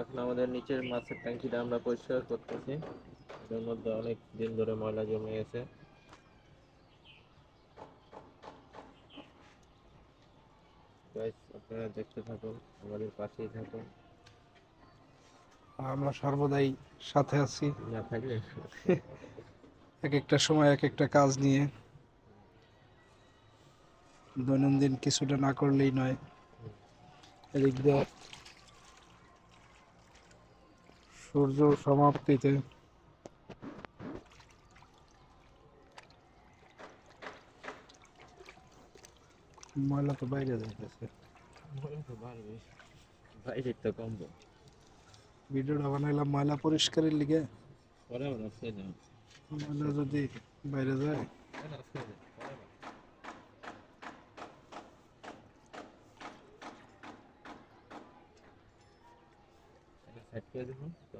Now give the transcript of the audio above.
এখন আমাদের নিচের মাছের ট্যাঙ্কিটা আমরা পরিষ্কার করতেছি। এটার মধ্যে অনেক দিন ধরে ময়লা জমে গেছে। গাইস, আপনারা দেখতে থাকুন, আমাদের পাশেই থাকুন। আমরা সর্বদাই সাথে আছি, না থাকলে এক একটা সময় এক একটা কাজ নিয়ে। দৈনন্দিন কিছুটা না করলেই নয়। এদিক দিয়ে সূর্য সমাপ্তিতে ময়লা তো বাইরে যাইতেছে। ময়লা তো বাড়বে, বাইরের তো কমবো। ভিডিওটা বানাইলাম ময়লা পরিষ্কারের লিগে। পরে আবার আজকে যাও, ময়লা যদি বাইরে যায়, আজকে যাও, পরে আবার এটা সেট করে দেবো তো।